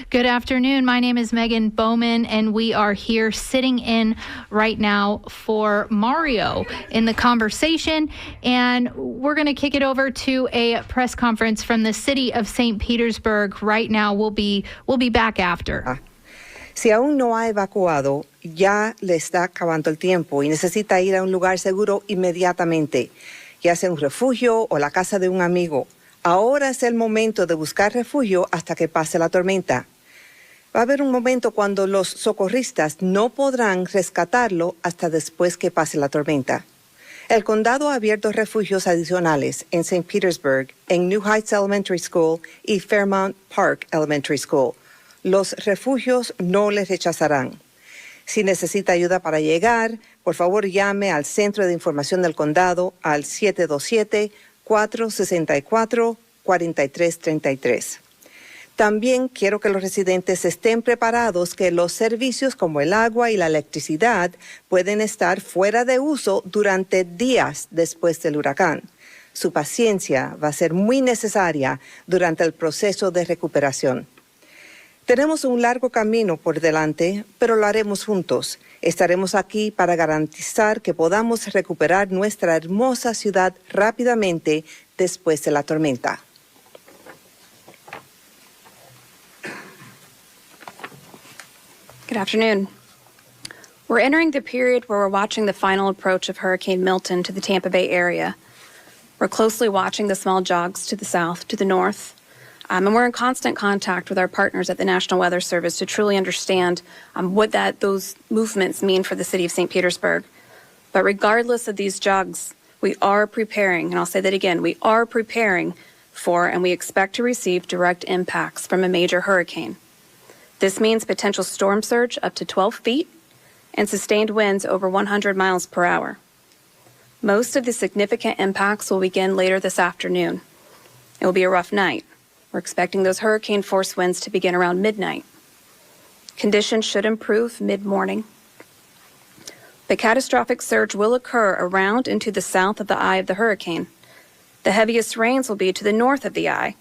Good afternoon. My name is Megan Bowman, and we are here sitting in right now for Mario in the conversation. And we're going to kick it over to a press conference from the city of St. Petersburg right now. We'll be back after. Si aún no ha evacuado, ya le está acabando el tiempo y necesita ir a un lugar seguro inmediatamente, ya sea un refugio o la casa de un amigo. Ahora es el momento de buscar refugio hasta que pase la tormenta. Va a haber un momento cuando los socorristas no podrán rescatarlo hasta después que pase la tormenta. El condado ha abierto refugios adicionales en St. Petersburg, en New Heights Elementary School y Fairmount Park Elementary School. Los refugios no les rechazarán. Si necesita ayuda para llegar, por favor llame al Centro de Información del Condado al 727-464-4333. También quiero que los residentes estén preparados que los servicios como el agua y la electricidad pueden estar fuera de uso durante días después del huracán. Su paciencia va a ser muy necesaria durante el proceso de recuperación. Tenemos un largo camino por delante, pero lo haremos juntos. Estaremos aquí para garantizar que podamos recuperar nuestra hermosa ciudad rápidamente después de la tormenta. Good afternoon. We're entering the period where we're watching the final approach of Hurricane Milton to the Tampa Bay area. We're closely watching the small jogs to the south, to the north, and we're in constant contact with our partners at the National Weather Service to truly understand what those movements mean for the city of St. Petersburg. But regardless of these jogs, we are preparing, and I'll say that again, we are preparing for and we expect to receive direct impacts from a major hurricane. This means potential storm surge up to 12 feet and sustained winds over 100 miles per hour. Most of the significant impacts will begin later this afternoon. It will be a rough night. We're expecting those hurricane force winds to begin around midnight. Conditions should improve mid-morning. The catastrophic surge will occur around and to the south of the eye of the hurricane. The heaviest rains will be to the north of the eye.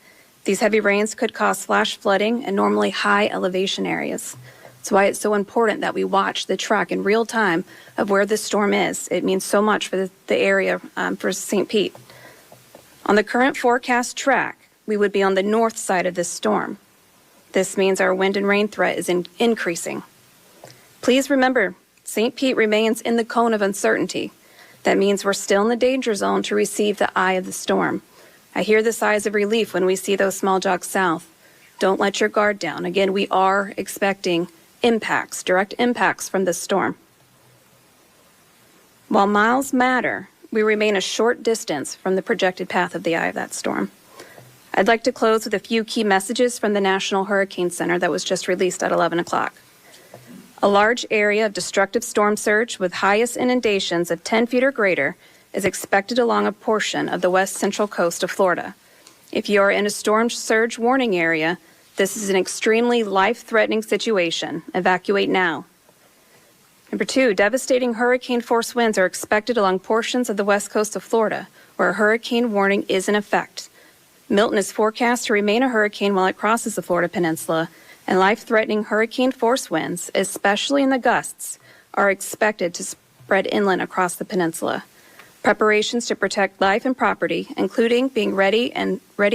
These heavy rains could cause flash flooding in normally high elevation areas. That's why it's so important that we watch the track in real time of where this storm is. It means so much for the area for St. Pete. On the current forecast track, we would be on the north side of this storm. This means our wind and rain threat is increasing. Please remember, St. Pete remains in the cone of uncertainty. That means we're still in the danger zone to receive the eye of the storm. I hear the sighs of relief when we see those small jogs south. Don't let your guard down. Again, we are expecting impacts, direct impacts from this storm. While miles matter, we remain a short distance from the projected path of the eye of that storm. I'd like to close with a few key messages from the National Hurricane Center that was just released at 11 o'clock. A large area of destructive storm surge with highest inundations of 10 feet or greater is expected along a portion of the west central coast of Florida. If you are in a storm surge warning area, this is an extremely life-threatening situation. Evacuate now. Number 2, devastating hurricane force winds are expected along portions of the west coast of Florida, where a hurricane warning is in effect. Milton is forecast to remain a hurricane while it crosses the Florida Peninsula, and life-threatening hurricane force winds, especially in the gusts, are expected to spread inland across the peninsula. Preparations to protect life and property, including being ready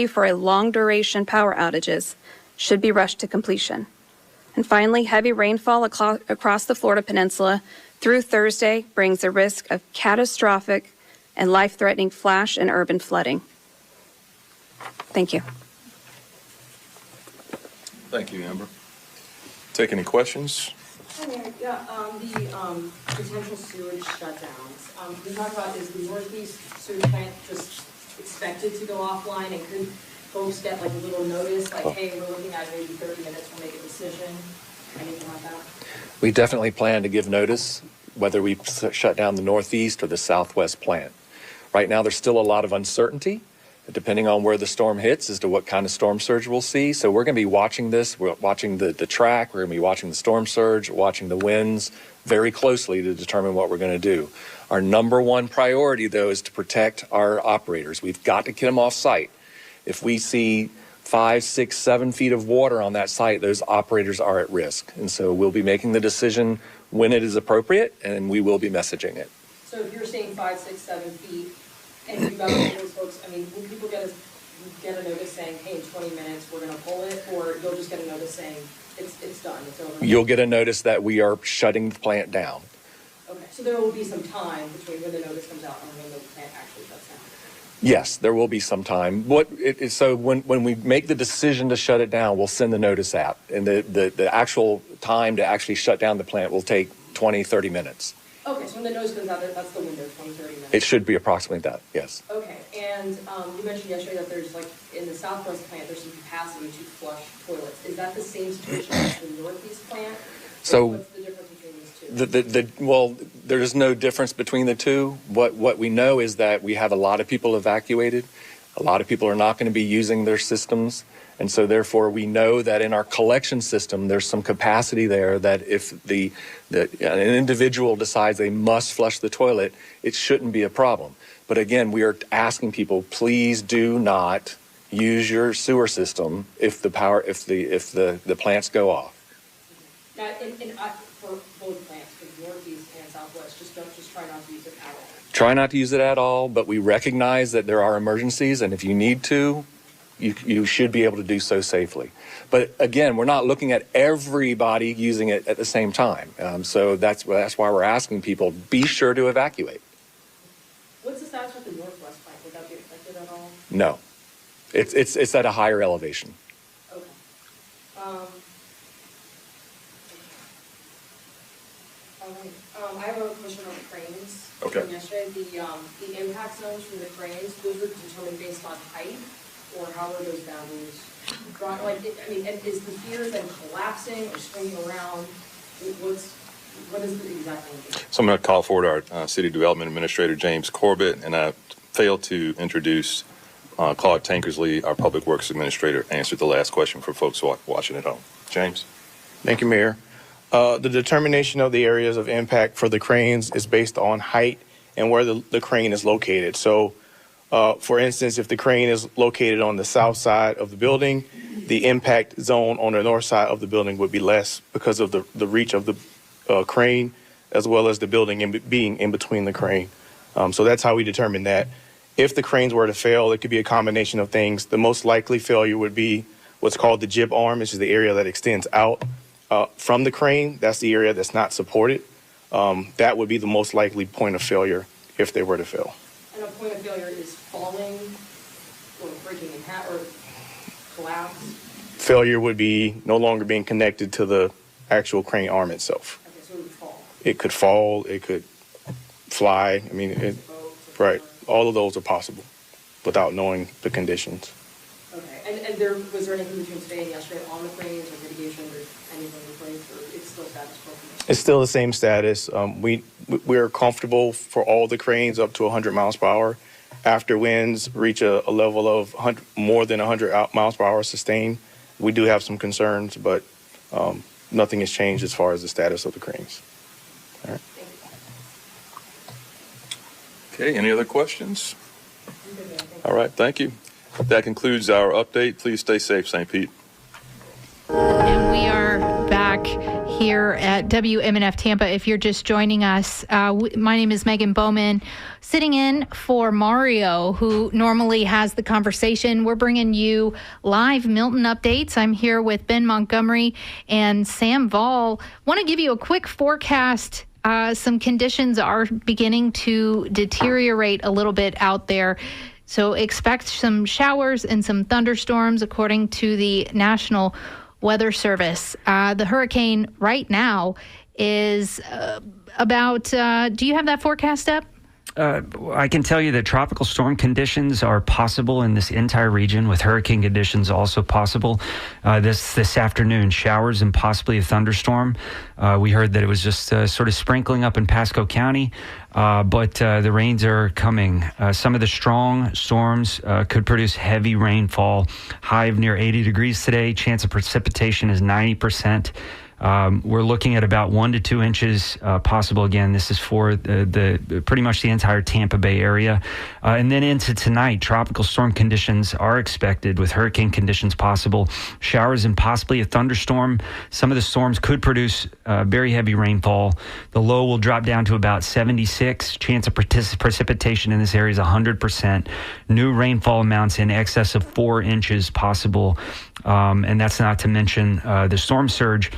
for a long-duration power outages, should be rushed to completion. And finally, heavy rainfall across the Florida Peninsula through Thursday brings a risk of catastrophic and life-threatening flash and urban flooding. Thank you. Thank you, Amber. Take any questions? Hi, Mayor. Yeah, the potential sewage shutdowns. We talked about, is the Northeast sewage plant just expected to go offline, and could folks get like a little notice, like, hey, we're looking at maybe 30 minutes, we'll make a decision, anything like that? We definitely plan to give notice, whether we shut down the Northeast or the Southwest plant. Right now, there's still a lot of uncertainty, depending on where the storm hits as to what kind of storm surge we'll see. So we're going to be watching this. We're watching the track. We're going to be watching the storm surge, watching the winds very closely to determine what we're going to do. Our number one priority, though, is to protect our operators. We've got to get them off site. If we see 5, 6, 7 feet of water on that site, those operators are at risk. And so we'll be making the decision when it is appropriate, and we will be messaging it. So if you're saying 5, 6, 7 feet, and you've got all those folks, I mean, will people get a notice saying, hey, in 20 minutes, we're gonna pull it, or you'll just get a notice saying, it's done, it's over? You'll get a notice that we are shutting the plant down. Okay, so there will be some time between when the notice comes out and when the plant actually shuts down? Yes, there will be some time. So when we make the decision to shut it down, we'll send the notice out. And the actual time to actually shut down the plant will take 20, 30 minutes. Okay, so when the notice comes out, that's the window, 20, 30 minutes? It should be approximately that, yes. Okay, and you mentioned yesterday that there's, like, in the Southwest plant, there's some capacity to flush toilets. Is that the same situation as the Northeast plant? So- What's the difference between these two? Well, there's no difference between the two. What we know is that we have a lot of people evacuated. A lot of people are not going to be using their systems. And so therefore we know that in our collection system, there's some capacity there that if an individual decides they must flush the toilet, it shouldn't be a problem. But again, we are asking people, please do not use your sewer system if the plants go off. Now, for both plants, for Northeast and Southwest, just try not to use it at all. Try not to use it at all, but we recognize that there are emergencies, and if you need to, you should be able to do so safely. But again, we're not looking at everybody using it at the same time. So that's why we're asking people, be sure to evacuate. What's the status with the Northwest plant? Would that be affected at all? No. It's at a higher elevation. Okay. All right. I have a question on cranes. Okay. From yesterday, the impact zones from the cranes, those were determined based on height, or how are those boundaries drawn? Is the pier then collapsing or swinging around? What is the exact location? So I'm going to call forward our City Development Administrator, James Corbett, and I failed to introduce Claude Tankersley, our Public Works Administrator, answered the last question for folks watching at home. James? Thank you, Mayor. The determination of the areas of impact for the cranes is based on height and where the crane is located. So, for instance, if the crane is located on the south side of the building, the impact zone on the north side of the building would be less because of the reach of the crane, as well as the building being in between the crane. So that's how we determine that. If the cranes were to fail, it could be a combination of things. The most likely failure would be what's called the jib arm, which is the area that extends out from the crane. That's the area that's not supported. That would be the most likely point of failure if they were to fail. And a point of failure is falling or breaking in half or collapse? Failure would be no longer being connected to the actual crane arm itself. Okay, so it would fall. It could fall, it could fly. I mean, right. All of those are possible without knowing the conditions. Okay, and was there anything between today and yesterday on the cranes or mitigation or anything in place, or it's still status quo? It's still the same status. We're comfortable for all the cranes up to 100 miles per hour. After winds reach a level of more than 100 miles per hour sustained, we do have some concerns, but nothing has changed as far as the status of the cranes. All right. Okay, any other questions? All right, thank you. That concludes our update. Please stay safe, St. Pete. And we are back here at WMNF Tampa. If you're just joining us, my name is Megan Bowman, sitting in for Mario, who normally has the conversation. We're bringing you live Milton updates. I'm here with Ben Montgomery and Sam Vall. Want to give you a quick forecast. Some conditions are beginning to deteriorate a little bit out there. So expect some showers and some thunderstorms, according to the National Weather Service. The hurricane right now is about, do you have that forecast up? I can tell you that tropical storm conditions are possible in this entire region, with hurricane conditions also possible. This afternoon, showers and possibly a thunderstorm. We heard that it was just sort of sprinkling up in Pasco County, but the rains are coming. Some of the strong storms could produce heavy rainfall. High of near 80 degrees today. Chance of precipitation is 90%. We're looking at about 1 to 2 inches possible. Again, this is for the pretty much the entire Tampa Bay area. And then into tonight, tropical storm conditions are expected with hurricane conditions possible. Showers and possibly a thunderstorm. Some of the storms could produce very heavy rainfall. The low will drop down to about 76. Chance of precipitation in this area is 100%. New rainfall amounts in excess of 4 inches possible. And that's not to mention the storm surge.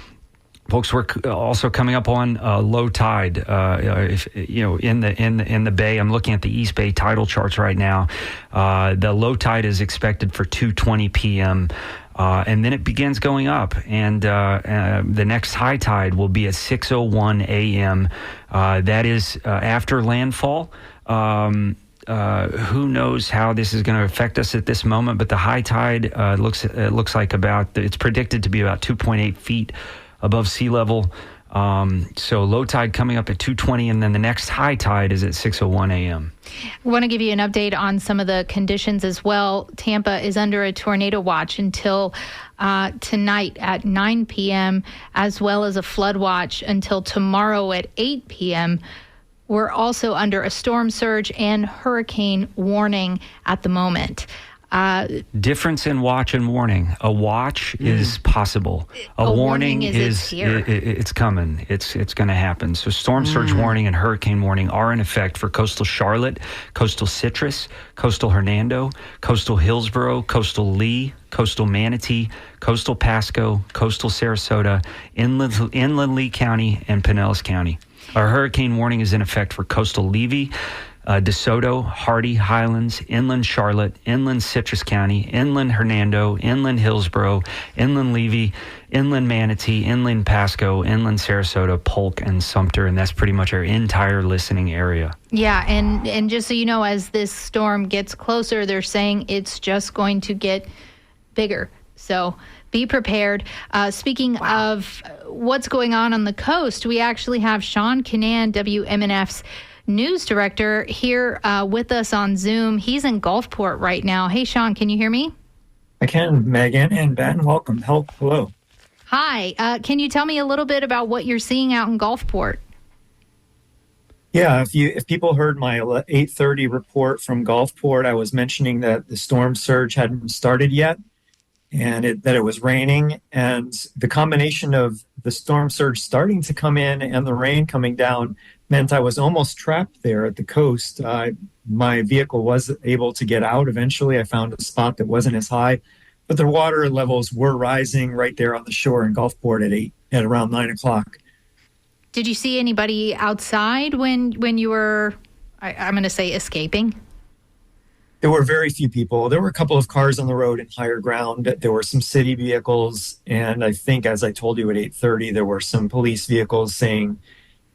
Folks, we're also coming up on low tide. If you know, in the bay, I'm looking at the East Bay tidal charts right now. The low tide is expected for 2:20 p.m. And then it begins going up, and the next high tide will be at 6:01 a.m. That is after landfall. Who knows how this is going to affect us at this moment? But the high tide looks like it's predicted to be about 2.8 feet above sea level. So low tide coming up at 2:20, and then the next high tide is at 6:01 a.m. I want to give you an update on some of the conditions as well. Tampa is under a tornado watch until tonight at 9 p.m., as well as a flood watch until tomorrow at 8 p.m. We're also under a storm surge and hurricane warning at the moment. Difference in watch and warning. A watch is possible. A warning is here. It's coming. It's going to happen. So storm surge warning and hurricane warning are in effect for coastal Charlotte, coastal Citrus, coastal Hernando, coastal Hillsborough, coastal Lee, coastal Manatee, coastal Pasco, coastal Sarasota, inland Lee County, and Pinellas County. Our hurricane warning is in effect for coastal Levy, DeSoto, Hardy, Highlands, inland Charlotte, inland Citrus County, inland Hernando, inland Hillsborough, inland Levy, inland Manatee, inland Pasco, inland Sarasota, Polk, and Sumter. And that's pretty much our entire listening area. Yeah, and just so you know, as this storm gets closer, they're saying it's just going to get bigger. So be prepared. Speaking of what's going on the coast, we actually have Sean Kinane, WMNF's news director, here with us on Zoom. He's in Gulfport right now. Hey, Sean, can you hear me? I can, Megan and Ben. Welcome. Hello. Hi. Can you tell me a little bit about what you're seeing out in Gulfport? Yeah, if people heard my 8:30 report from Gulfport, I was mentioning that the storm surge hadn't started yet, and that it was raining, and the combination of the storm surge starting to come in and the rain coming down meant I was almost trapped there at the coast. My vehicle was able to get out eventually. I found a spot that wasn't as high, but the water levels were rising right there on the shore in Gulfport at around 9 o'clock. Did you see anybody outside when you were, I'm going to say, escaping? There were very few people. There were a couple of cars on the road in higher ground. There were some city vehicles. And I think, as I told you at 8:30, there were some police vehicles saying,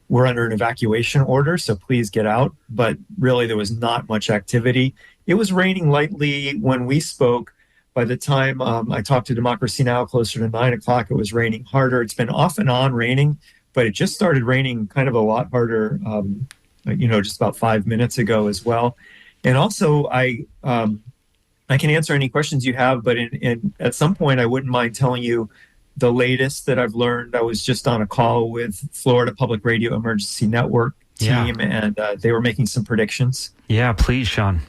we're under an evacuation order, so please get out. But really, there was not much activity. It was raining lightly when we spoke. By the time I talked to Democracy Now! Closer to 9 o'clock, it was raining harder. It's been off and on raining, but it just started raining kind of a lot harder, just about 5 minutes ago as well. And also, I can answer any questions you have, but at some point, I wouldn't mind telling you the latest that I've learned. I was just on a call with Florida Public Radio Emergency Network team, and they were making some predictions. Yeah, please, Sean.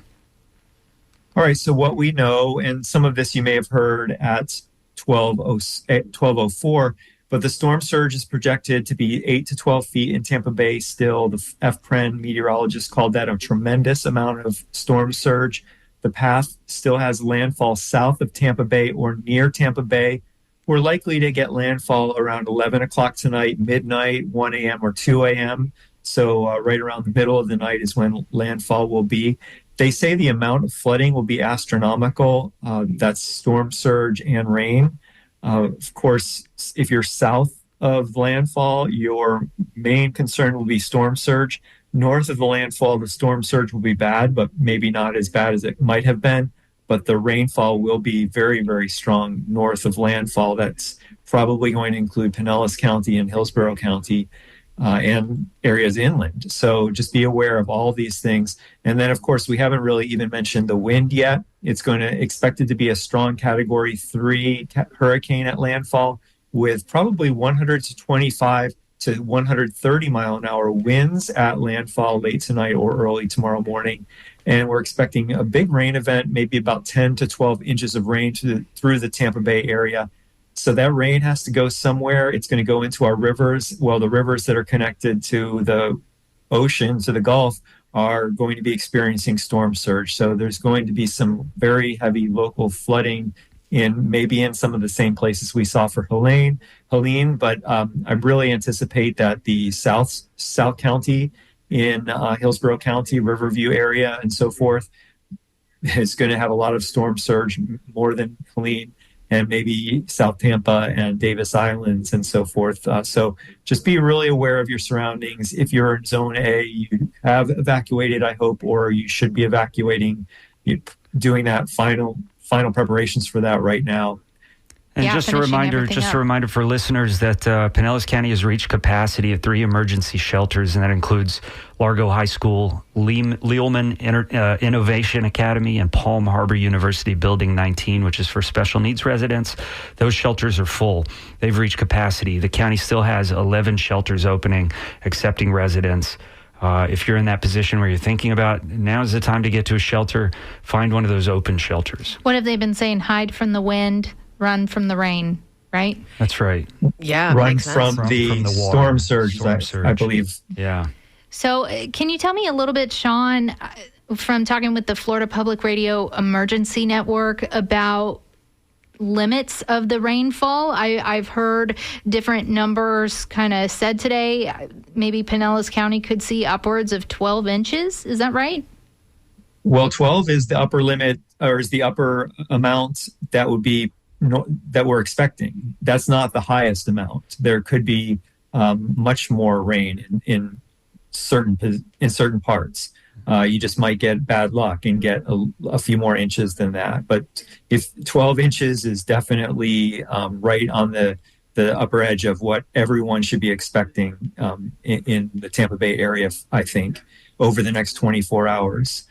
All right, so what we know, and some of this you may have heard at 12:04, but the storm surge is projected to be 8 to 12 feet in Tampa Bay still. The FPREN meteorologists called that a tremendous amount of storm surge. The path still has landfall south of Tampa Bay or near Tampa Bay. We're likely to get landfall around 11 o'clock tonight, midnight, 1 a.m. or 2 a.m. So right around the middle of the night is when landfall will be. They say the amount of flooding will be astronomical. That's storm surge and rain. Of course, if you're south of landfall, your main concern will be storm surge. North of the landfall, the storm surge will be bad, but maybe not as bad as it might have been. But the rainfall will be very, very strong north of landfall. That's probably going to include Pinellas County and Hillsborough County and areas inland. So just be aware of all these things. And then, of course, we haven't really even mentioned the wind yet. It's expected to be a strong Category 3 hurricane at landfall. with probably 100 to 25 to 130 mile an hour winds at landfall late tonight or early tomorrow morning. And we're expecting a big rain event, maybe about 10 to 12 inches of rain through the Tampa Bay area. So that rain has to go somewhere. It's going to go into our rivers. Well, the rivers that are connected to the ocean, to the Gulf, are going to be experiencing storm surge. So there's going to be some very heavy local flooding maybe in some of the same places we saw for Helene. But I really anticipate that the South County in Hillsborough County, Riverview area, and so forth is going to have a lot of storm surge, more than Helene, and maybe South Tampa and Davis Islands and so forth. So just be really aware of your surroundings. If you're in Zone A, you have evacuated, I hope, or you should be evacuating. You're doing that final preparations for that right now. And Yeah, just a finishing reminder, everything up. for listeners that Pinellas County has reached capacity at 3 emergency shelters, and that includes Largo High School, Lealman Innovation Academy, and Palm Harbor University Building 19, which is for special needs residents. Those shelters are full. They've reached capacity. The county still has 11 shelters opening, accepting residents. If you're in that position where you're thinking about now's the time to get to a shelter, find one of those open shelters. What have they been saying? Hide from the wind, run from the rain, right? That's right. Yeah, Run makes sense. from From the the water. storm surge, Storm I surge. believe. Yeah. So can you tell me a little bit, Sean, from talking with the Florida Public Radio Emergency Network about limits of the rainfall? I've heard different numbers kind of said today. Maybe Pinellas County could see upwards of 12 inches. Is that right? Well, 12 is the upper limit, or is the upper amount that would be that we're expecting. That's not the highest amount. There could be much more rain in certain parts. You just might get bad luck and get a few more inches than that. But if 12 inches is definitely right on the upper edge of what everyone should be expecting in the Tampa Bay area, I think, over the next 24 hours.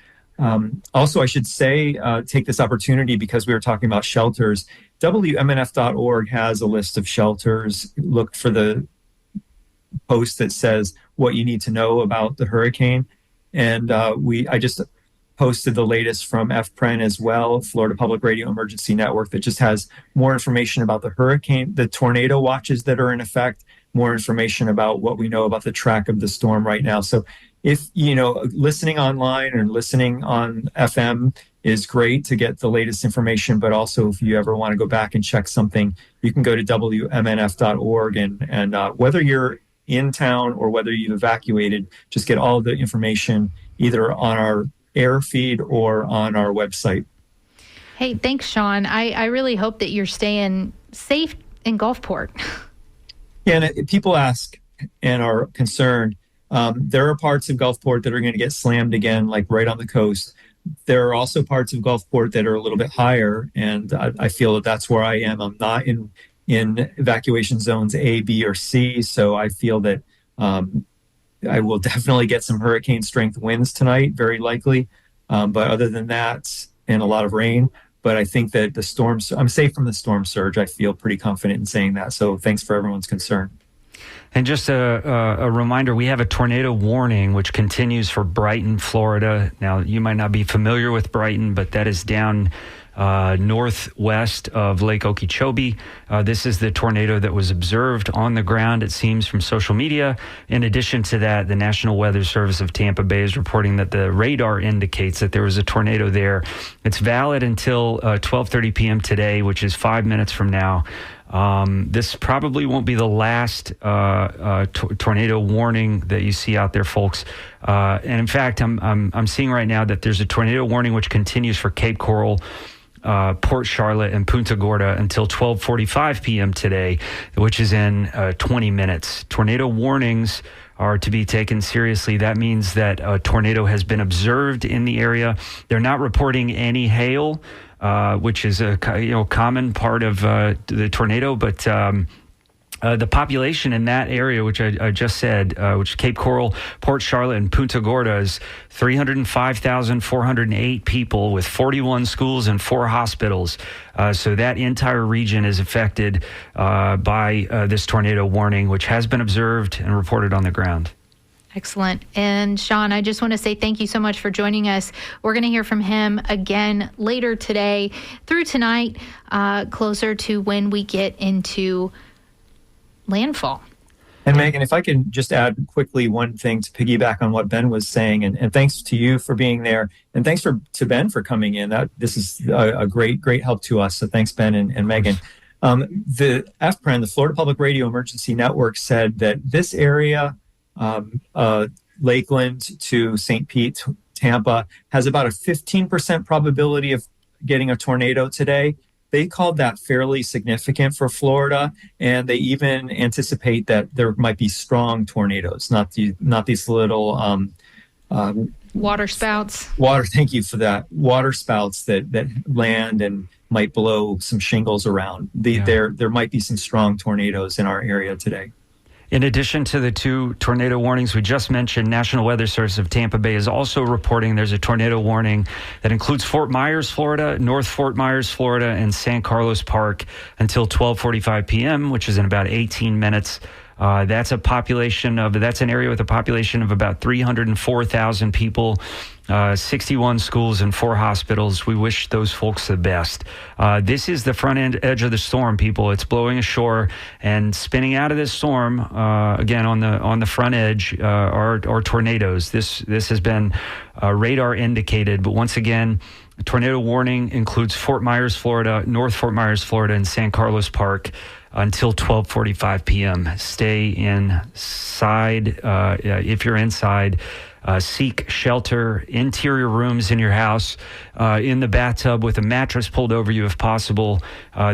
Also, I should say, take this opportunity because we were talking about shelters. WMNF.org has a list of shelters. Look for the post that says what you need to know about the hurricane. And I just posted the latest from FPREN as well, Florida Public Radio Emergency Network, that just has more information about the hurricane, the tornado watches that are in effect, more information about what we know about the track of the storm right now. So if, listening online or listening on FM is great to get the latest information, but also if you ever want to go back and check something, you can go to WMNF.org and whether you're in town or whether you've evacuated, just get all the information either on our air feed or on our website. Hey, thanks, Sean. I really hope that you're staying safe in Gulfport. Yeah, and people ask and are concerned. There are parts of Gulfport that are going to get slammed again, like right on the coast. There are also parts of Gulfport that are a little bit higher, and I feel that that's where I am. I'm not in evacuation zones A, B, or C, so I feel that I will definitely get some hurricane strength winds tonight, very likely. But other than that, and a lot of rain. But I think that I'm safe from the storm surge. I feel pretty confident in saying that. So thanks for everyone's concern. And just a reminder, we have a tornado warning, which continues for Brighton, Florida. Now, you might not be familiar with Brighton, but that is down northwest of Lake Okeechobee. This is the tornado that was observed on the ground, it seems, from social media. In addition to that, the National Weather Service of Tampa Bay is reporting that the radar indicates that there was a tornado there. It's valid until 12:30 p.m. today, which is 5 minutes from now. This probably won't be the last tornado warning that you see out there, folks. And in fact, I'm seeing right now that there's a tornado warning which continues for Cape Coral, Port Charlotte, and Punta Gorda until 12:45 p.m. today, which is in 20 minutes. Tornado warnings are to be taken seriously. That means that a tornado has been observed in the area. They're not reporting any hail, which is a common part of the tornado, but The population in that area, which I just said, which is Cape Coral, Port Charlotte, and Punta Gorda, is 305,408 people with 41 schools and 4 hospitals. So that entire region is affected by this tornado warning, which has been observed and reported on the ground. Excellent. And Sean, I just want to say thank you so much for joining us. We're going to hear from him again later today through tonight, closer to when we get into landfall. And Megan, if I can just add quickly one thing to piggyback on what Ben was saying, and thanks to you for being there, and thanks to Ben for coming in. This is a great help to us. So thanks, Ben and Megan. The FPREN, the Florida Public Radio Emergency Network, said that this area, Lakeland to St. Pete, Tampa, has about a 15% probability of getting a tornado today. They called that fairly significant for Florida, and they even anticipate that there might be strong tornadoes, not these little water spouts. Thank you for that. Water spouts that land and might blow some shingles around. There might be some strong tornadoes in our area today. In addition to the 2 tornado warnings we just mentioned, National Weather Service of Tampa Bay is also reporting there's a tornado warning that includes Fort Myers, Florida, North Fort Myers, Florida, and San Carlos Park until 12:45 p.m., which is in about 18 minutes. That's an area with a population of about 304,000 people, 61 schools and 4 hospitals. We wish those folks the best. This is the front edge of the storm, people. It's blowing ashore and spinning out of this storm. Again, on the front edge are tornadoes. This has been radar indicated, but once again, a tornado warning includes Fort Myers, Florida, North Fort Myers, Florida, and San Carlos Park until 12:45 p.m. Stay inside. If you're inside, seek shelter, interior rooms in your house, in the bathtub with a mattress pulled over you if possible.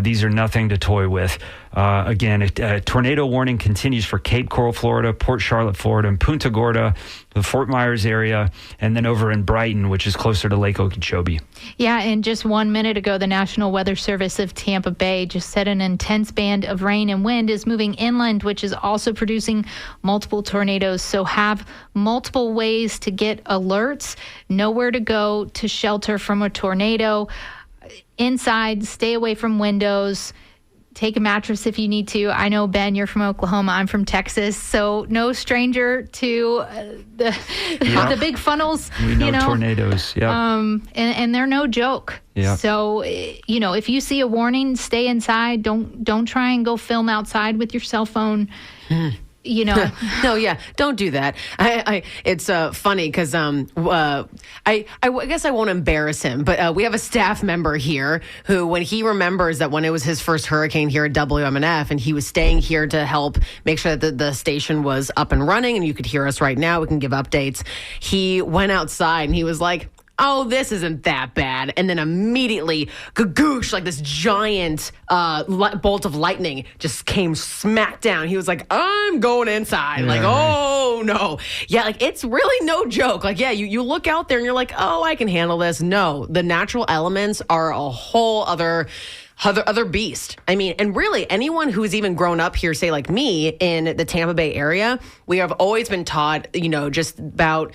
These are nothing to toy with. Again, a tornado warning continues for Cape Coral, Florida, Port Charlotte, Florida, and Punta Gorda, the Fort Myers area, and then over in Brighton, which is closer to Lake Okeechobee. Yeah, and just 1 minute ago, the National Weather Service of Tampa Bay just said an intense band of rain and wind is moving inland, which is also producing multiple tornadoes. So have multiple ways to get alerts, nowhere to go to shelter from a tornado. Inside, stay away from windows. Take a mattress if you need to. I know, Ben, you're from Oklahoma. I'm from Texas. So no stranger to the big funnels. We know tornadoes. Yeah. And they're no joke. Yeah. So, if you see a warning, stay inside. Don't try and go film outside with your cell phone. No, yeah, don't do that. It's funny because I guess I won't embarrass him, but we have a staff member here who, when he remembers that when it was his first hurricane here at WMNF, and he was staying here to help make sure that the station was up and running, and you could hear us right now, we can give updates. He went outside and he was like, oh, this isn't that bad. And then immediately, gagoosh, like this giant bolt of lightning just came smack down. He was like, I'm going inside. Like, oh, no. Yeah, like, it's really no joke. Like, yeah, you look out there and you're like, oh, I can handle this. No, the natural elements are a whole other beast. I mean, and really anyone who's even grown up here, say like me, in the Tampa Bay area, we have always been taught, just about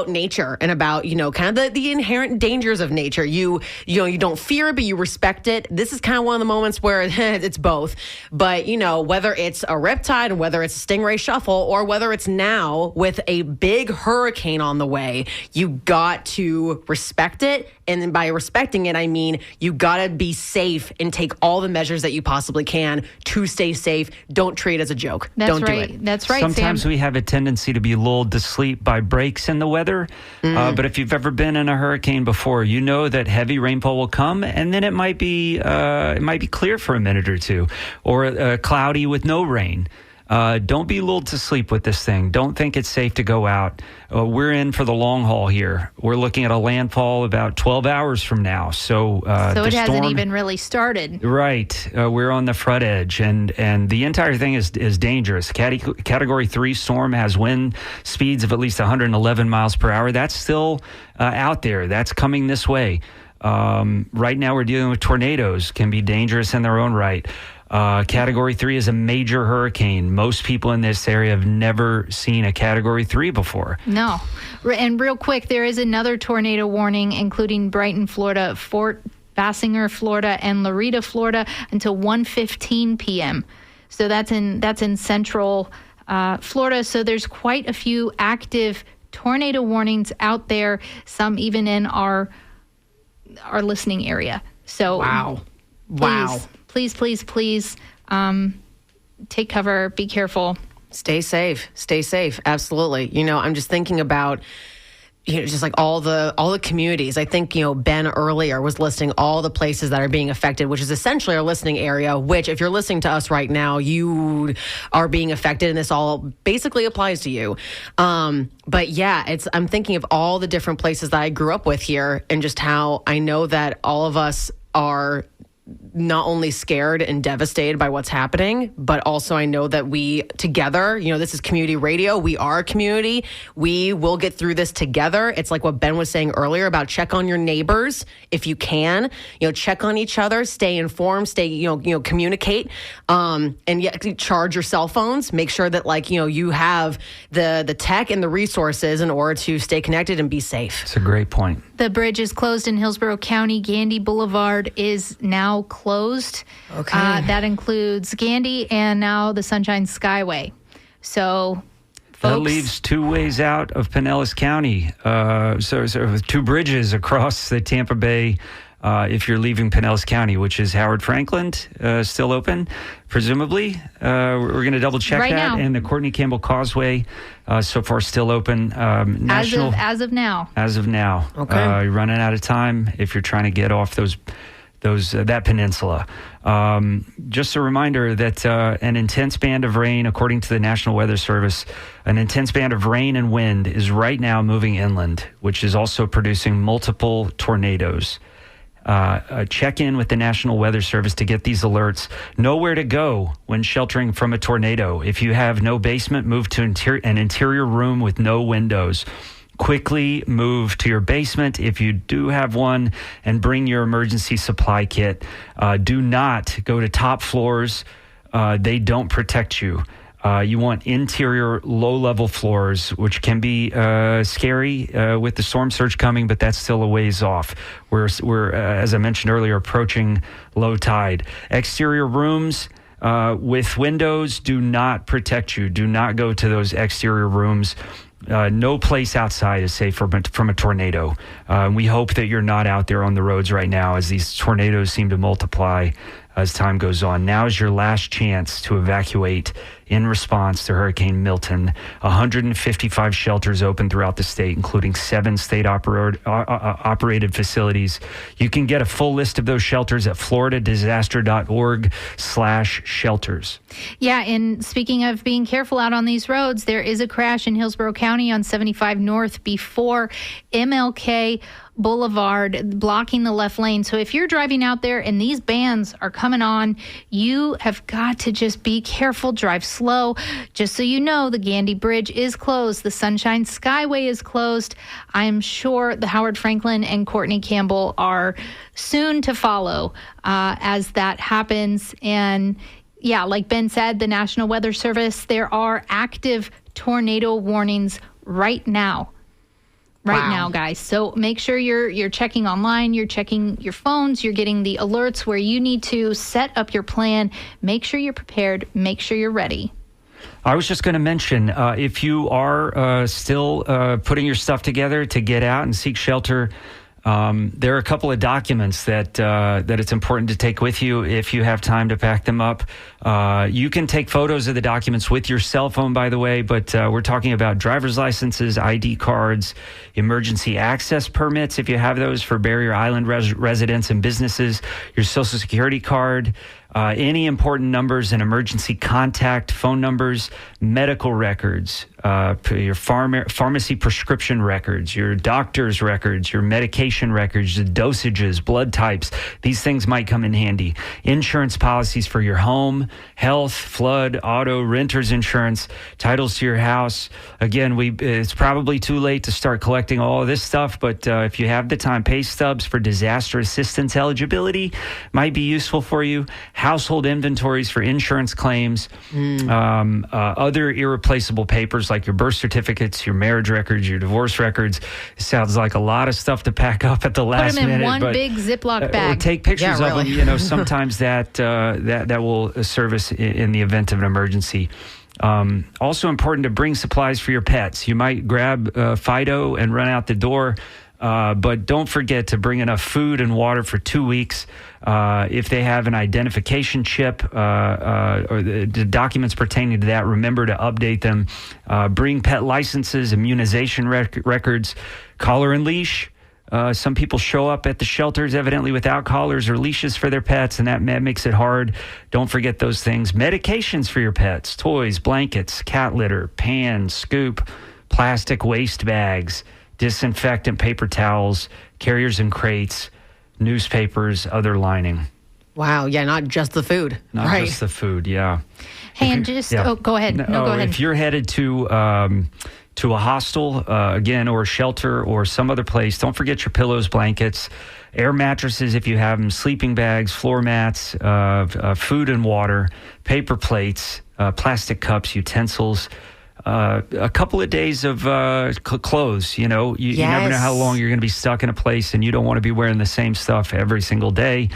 nature and about, kind of the inherent dangers of nature. You don't fear it, but you respect it. This is kind of one of the moments where it's both. But, whether it's a riptide and whether it's a stingray shuffle or whether it's now with a big hurricane on the way, you got to respect it. And then by respecting it, I mean, you got to be safe and take all the measures that you possibly can to stay safe. Don't treat it as a joke. Don't do it. That's right. Sometimes Sam. we have a tendency to be lulled to sleep by breaks in the weather. But if you've ever been in a hurricane before, you know that heavy rainfall will come, and then it might be clear for a minute or two, or cloudy with no rain. Don't be lulled to sleep with this thing. Don't think it's safe to go out. We're in for the long haul here. We're looking at a landfall about 12 hours from now. So it hasn't even really started. Right. We're on the front edge, and the entire thing is dangerous. Category 3 storm has wind speeds of at least 111 miles per hour. That's still out there. That's coming this way. Right now we're dealing with tornadoes, can be dangerous in their own right. Category 3 is a major hurricane. Most people in this area have never seen a Category 3 before. No. And real quick, there is another tornado warning, including Brighton, Florida, Fort Bassinger, Florida, and Loretta, Florida, until 1:15 p.m. So that's in central Florida. So there's quite a few active tornado warnings out there, some even in our listening area. So Wow. Please, take cover, be careful. Stay safe. Absolutely. I'm just thinking about, just like all the communities. I think, Ben earlier was listing all the places that are being affected, which is essentially our listening area, which if you're listening to us right now, you are being affected, and this all basically applies to you. But yeah, I'm thinking of all the different places that I grew up with here, and just how I know that all of us are not only scared and devastated by what's happening, but also I know that we together, this is community radio. We are a community. We will get through this together. It's like what Ben was saying earlier about check on your neighbors if you can, check on each other, stay informed, stay, communicate, and yet charge your cell phones. Make sure that you have the tech and the resources in order to stay connected and be safe. It's a great point. The bridge is closed in Hillsborough County. Gandy Boulevard is now closed. Okay. That includes Gandy and now the Sunshine Skyway. So, folks, that leaves two ways out of Pinellas County. So with two bridges across the Tampa Bay. If you're leaving Pinellas County, which is Howard Franklin, still open, presumably. We're going to double check right that. Now. And the Courtney Campbell Causeway, so far still open. National as of now. As of now. Okay. You're running out of time if you're trying to get off that peninsula. Just a reminder that an intense band of rain, according to the National Weather Service, an intense band of rain and wind is right now moving inland, which is also producing multiple tornadoes. Check in with the National Weather Service to get these alerts. Know where to go when sheltering from a tornado. If you have no basement, move to an interior room with no windows. Quickly move to your basement if you do have one, and bring your emergency supply kit. Do not go to top floors. They don't protect you. You want interior, low-level floors, which can be scary with the storm surge coming, but that's still a ways off. We're as I mentioned earlier, approaching low tide. Exterior rooms with windows do not protect you. Do not go to those exterior rooms. No place outside is safe from a tornado. We hope that you're not out there on the roads right now as these tornadoes seem to multiply as time goes on. Now is your last chance to evacuate in response to Hurricane Milton. 155 shelters open throughout the state, including 7 state-operated facilities. You can get a full list of those shelters at floridadisaster.org/shelters. Yeah, and speaking of being careful out on these roads, there is a crash in Hillsborough County on 75 North before MLK Boulevard, blocking the left lane. So if you're driving out there and these bands are coming on, you have got to just be careful, drive slow. Just so you know, the Gandy Bridge is closed. The Sunshine Skyway is closed. I'm sure the Howard Franklin and Courtney Campbell are soon to follow as that happens. And yeah, like Ben said, the National Weather Service, there are active tornado warnings right now. Now, guys. So make sure you're checking online, you're checking your phones, you're getting the alerts where you need to set up your plan. Make sure you're prepared. Make sure you're ready. I was just going to mention, if you are still putting your stuff together to get out and seek shelter, there are a couple of documents that it's important to take with you if you have time to pack them up. You can take photos of the documents with your cell phone, by the way, but we're talking about driver's licenses, ID cards, emergency access permits, if you have those for Barrier Island residents and businesses, your Social Security card, any important numbers and emergency contact phone numbers, medical records, your pharmacy prescription records, your doctor's records, your medication records, the dosages, blood types. These things might come in handy. Insurance policies for your home, health, flood, auto, renter's insurance, titles to your house. Again, it's probably too late to start collecting all of this stuff, but if you have the time, pay stubs for disaster assistance eligibility might be useful for you. household inventories for insurance claims, other irreplaceable papers like your birth certificates, your marriage records, your divorce records. It sounds like a lot of stuff to pack up at the last minute. Put them in one but, big Ziploc bag. Or take pictures Yeah, of them. really. You know, sometimes that will serve us in the event of an emergency. Also important to bring supplies for your pets. You might grab Fido and run out the door, but don't forget to bring enough food and water for 2 weeks. If they have an identification chip or the documents pertaining to that, remember to update them. Bring pet licenses, immunization records, collar and leash. Some people show up at the shelters evidently without collars or leashes for their pets, and that makes it hard. Don't forget those things. Medications for your pets, toys, blankets, cat litter, pans, scoop, plastic waste bags, disinfectant paper towels, carriers and crates, newspapers, other lining. Wow. Yeah, not just the food. Not right. just the food, yeah. Hey, and just, go ahead. No, go ahead. If you're headed to a hostel, again, or a shelter or some other place, don't forget your pillows, blankets, air mattresses if you have them, sleeping bags, floor mats, food and water, paper plates, plastic cups, utensils, a couple of days of clothes. You know, you never know how long you're going to be stuck in a place, and you don't want to be wearing the same stuff every single day.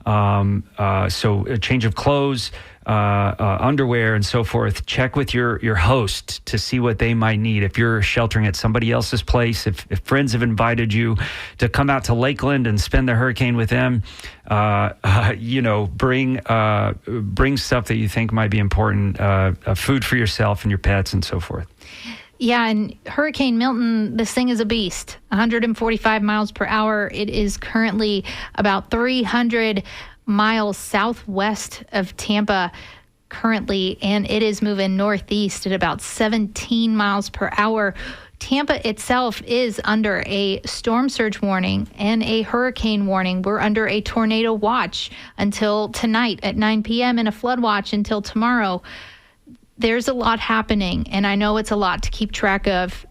So a change of clothes, underwear, and so forth. Check with your host to see what they might need. If you're sheltering at somebody else's place, if friends have invited you to come out to Lakeland and spend the hurricane with them, bring stuff that you think might be important, food for yourself and your pets and so forth. Yeah, and Hurricane Milton, this thing is a beast. 145 miles per hour. It is currently about 300 miles southwest of Tampa currently, and it is moving northeast at about 17 miles per hour. Tampa itself is under a storm surge warning and a hurricane warning. We're under a tornado watch until tonight at 9 p.m. and a flood watch until tomorrow. There's a lot happening, and I know it's a lot to keep track of.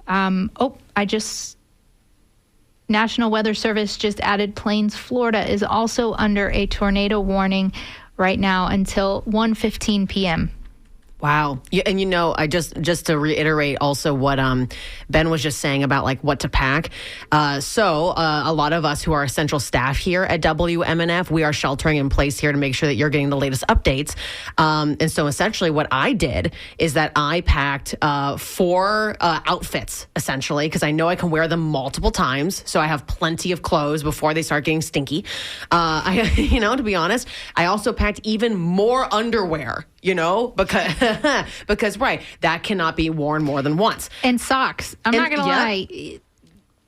National Weather Service just added Plains, Florida is also under a tornado warning right now until 1:15 p.m. Wow. Yeah, and I just to reiterate also what Ben was just saying about like what to pack. So a lot of us who are essential staff here at WMNF, we are sheltering in place here to make sure that you're getting the latest updates. And so essentially what I did is that I packed 4 outfits essentially, because I know I can wear them multiple times. So I have plenty of clothes before they start getting stinky. To be honest, I also packed even more underwear. Because right, that cannot be worn more than once. And socks. I'm not going to lie.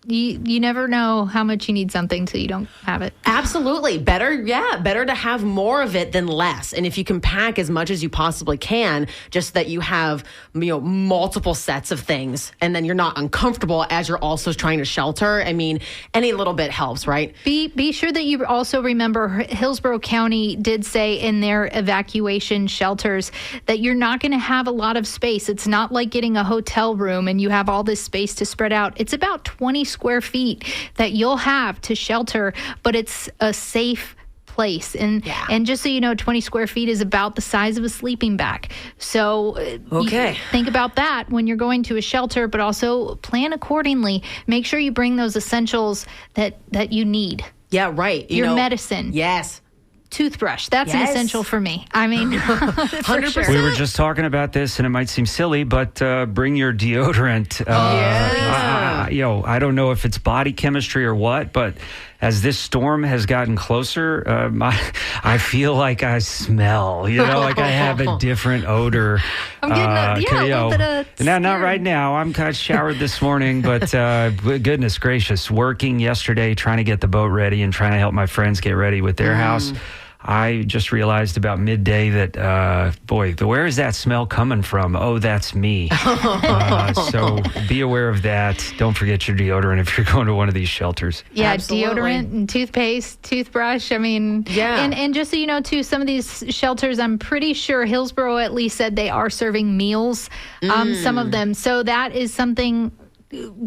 You never know how much you need something till you don't have it. Absolutely. Better to have more of it than less. And if you can pack as much as you possibly can, just that you have, multiple sets of things, and then you're not uncomfortable as you're also trying to shelter. I mean, any little bit helps, right? Be sure that you also remember Hillsborough County did say in their evacuation shelters that you're not going to have a lot of space. It's not like getting a hotel room and you have all this space to spread out. It's about 20 square feet that you'll have to shelter, but it's a safe place. And just so you know, 20 square feet is about the size of a sleeping bag. So think about that when you're going to a shelter, but also plan accordingly. Make sure you bring those essentials that you need. Yeah, right. Your medicine. Yes. Toothbrush. That's an essential for me. I mean, 100%. We were just talking about this, and it might seem silly, but bring your deodorant. I don't know if it's body chemistry or what, but as this storm has gotten closer, I feel like I smell, like I have a different odor. I'm getting a little bit of not right now. I'm kind of showered this morning, but goodness gracious, working yesterday, trying to get the boat ready and trying to help my friends get ready with their house. I just realized about midday that, where is that smell coming from? Oh, that's me. So be aware of that. Don't forget your deodorant if you're going to one of these shelters. Yeah, deodorant and toothpaste, toothbrush. I mean, And just so you know, too, some of these shelters, I'm pretty sure Hillsborough at least said they are serving meals, some of them. So that is something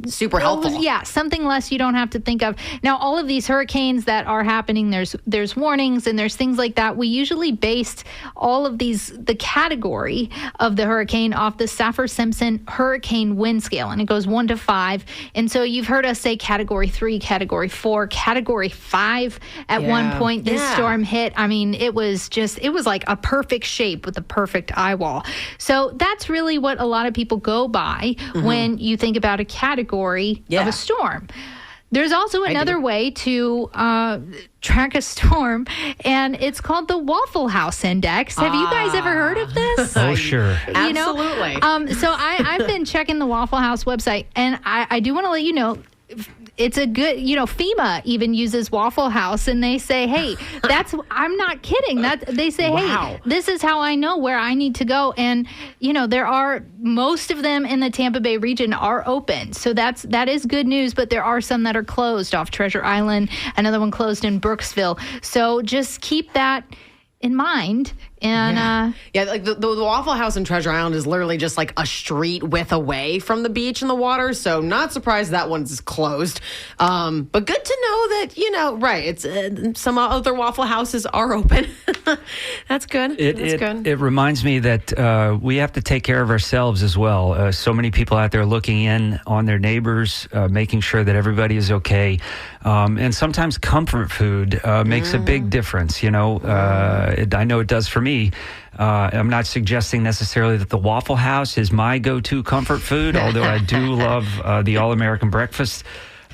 super helpful. Yeah, something less you don't have to think of. Now, all of these hurricanes that are happening, there's warnings and there's things like that. We usually based all of the category of the hurricane off the Saffir-Simpson hurricane wind scale, and it goes 1 to 5. And so you've heard us say Category 3, Category 4, Category 5 at one point. This storm hit. I mean, it was like a perfect shape with a perfect eye wall. So that's really what a lot of people go by when you think about a category of a storm. There's also another way to track a storm, and it's called the Waffle House Index. Have you guys ever heard of this? Oh, sure. Absolutely. So I've been checking the Waffle House website, and I do want to let you know, it's a good, FEMA even uses Waffle House, and they say, hey, I'm not kidding. They say, hey, this is how I know where I need to go. And, there are, most of them in the Tampa Bay region are open. So that is good news, but there are some that are closed off Treasure Island, another one closed in Brooksville. So just keep that in mind. And like the Waffle House in Treasure Island is literally just like a street width away from the beach and the water, so not surprised that one's closed. But good to know that it's some other Waffle Houses are open. That's good. That's good. It reminds me that we have to take care of ourselves as well. So many people out there looking in on their neighbors, making sure that everybody is okay, and sometimes comfort food makes a big difference. I know it does for me. I'm not suggesting necessarily that the Waffle House is my go-to comfort food, although I do love the All-American breakfast.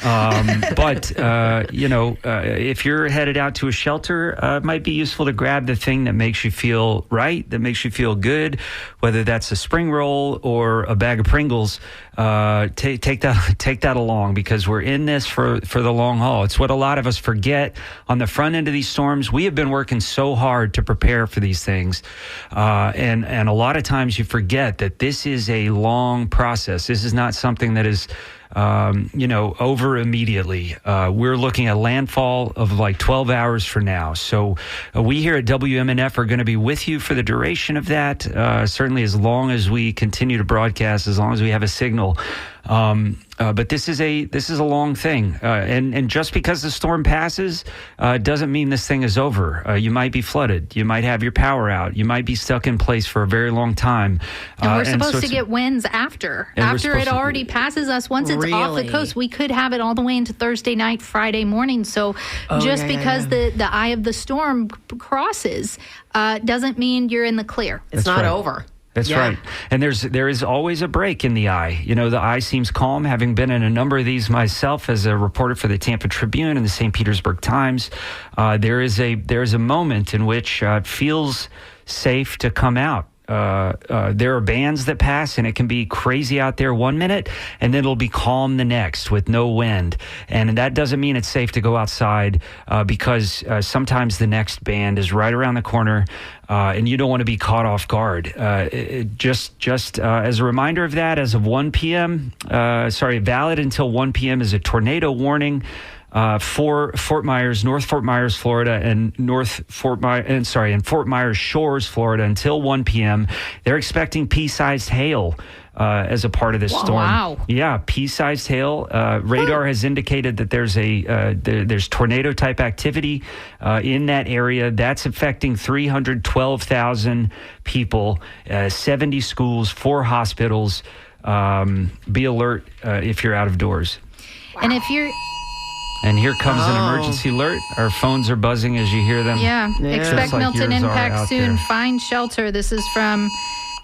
But if you're headed out to a shelter, it might be useful to grab the thing that makes you feel right, that makes you feel good, whether that's a spring roll or a bag of Pringles. Take that along, because we're in this for the long haul. It's what a lot of us forget on the front end of these storms. We have been working so hard to prepare for these things, and a lot of times you forget that this is a long process. This is not something that is over immediately. We're looking at landfall of like 12 hours for now. So we here at WMNF are going to be with you for the duration of that, certainly as long as we continue to broadcast, as long as we have a signal. But this is a long thing, and just because the storm passes doesn't mean this thing is over. You might be flooded. You might have your power out. You might be stuck in place for a very long time. And we're supposed to get winds after it already passes us. Once it's off the coast, we could have it all the way into Thursday night, Friday morning. So because the eye of the storm crosses doesn't mean you're in the clear. It's not over. That's right. And there is always a break in the eye. The eye seems calm, having been in a number of these myself as a reporter for the Tampa Tribune and the St. Petersburg Times. There is a moment in which it feels safe to come out. There are bands that pass, and it can be crazy out there one minute, and then it'll be calm the next with no wind. And that doesn't mean it's safe to go outside, because sometimes the next band is right around the corner, and you don't want to be caught off guard. Just as a reminder of that, as of 1 p.m., valid until 1 p.m. is a tornado warning. For Fort Myers, North Fort Myers, Florida, and Fort Myers Shores, Florida, until 1 p.m. They're expecting pea-sized hail as a part of this storm. Wow. Yeah, pea-sized hail. Radar has indicated that there's tornado-type activity in that area. That's affecting 312,000 people, 70 schools, 4 hospitals. Be alert if you're out of doors. Wow. And if you're... And here comes an emergency alert. Our phones are buzzing as you hear them. Yeah. Expect like Milton yours are impact out soon. there. Find shelter. This is from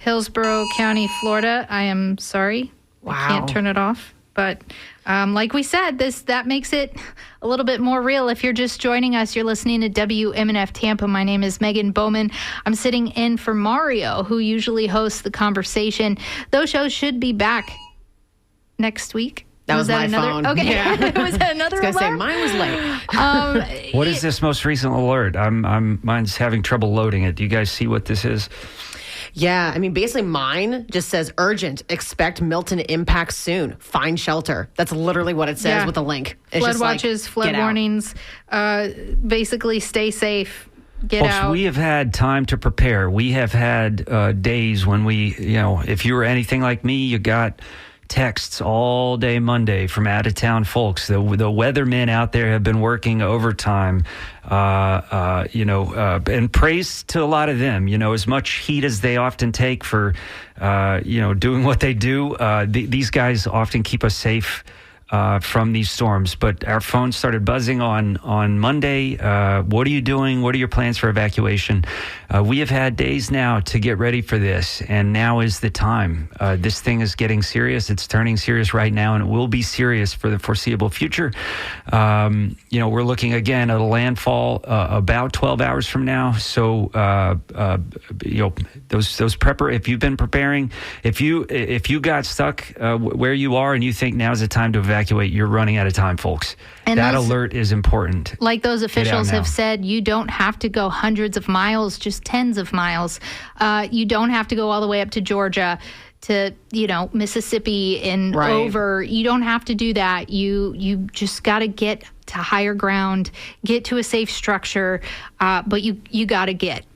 Hillsborough County, Florida. I am sorry. Wow. I can't turn it off. But like we said, that makes it a little bit more real. If you're just joining us, you're listening to WMNF Tampa. My name is Megan Bowman. I'm sitting in for Mario, who usually hosts The Conversation. Those shows should be back next week. That was my phone. Okay. Yeah. Was that another I was alert? gonna say, mine was late. What is this most recent alert? Mine's having trouble loading it. Do you guys see what this is? Yeah, I mean, basically mine just says urgent, expect Milton impact soon, find shelter. That's literally what it says with a link. It's flood just watches, flood warnings, basically stay safe. Get Folks, out. we have had time to prepare. We have had days when we, if you were anything like me, you got texts all day Monday from out-of-town folks. The weathermen out there have been working overtime, and praise to a lot of them. As much heat as they often take for, doing what they do, these guys often keep us safe from these storms. But our phones started buzzing on Monday. What are you doing? What are your plans for evacuation? We have had days now to get ready for this, and now is the time. This thing is getting serious. It's turning serious right now, and it will be serious for the foreseeable future. We're looking again at a landfall about 12 hours from now. So, those if you've been preparing, if you got stuck where you are and you think now's the time to evacuate, you're running out of time, folks. And that alert is important. Like those officials have said, you don't have to go hundreds of miles, just tens of miles. You don't have to go all the way up to Georgia, to Mississippi and over. You don't have to do that. You just got to get to higher ground, get to a safe structure, but you got to get.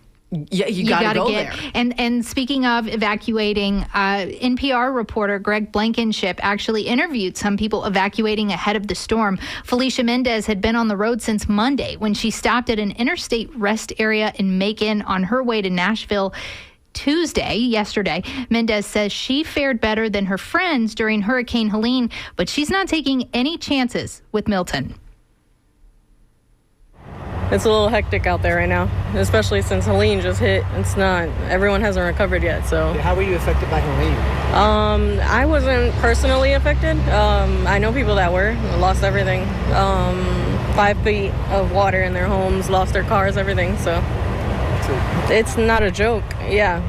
Yeah, you got to go there. And speaking of evacuating, NPR reporter Greg Blankenship actually interviewed some people evacuating ahead of the storm. Felicia Mendez had been on the road since Monday when she stopped at an interstate rest area in Macon on her way to Nashville yesterday. Mendez says she fared better than her friends during Hurricane Helene, but she's not taking any chances with Milton. It's a little hectic out there right now, especially since Helene just hit. Everyone hasn't recovered yet, so. How were you affected by Helene? I wasn't personally affected. I know people that were, lost everything. 5 feet of water in their homes, lost their cars, everything, so. It's not a joke. Yeah,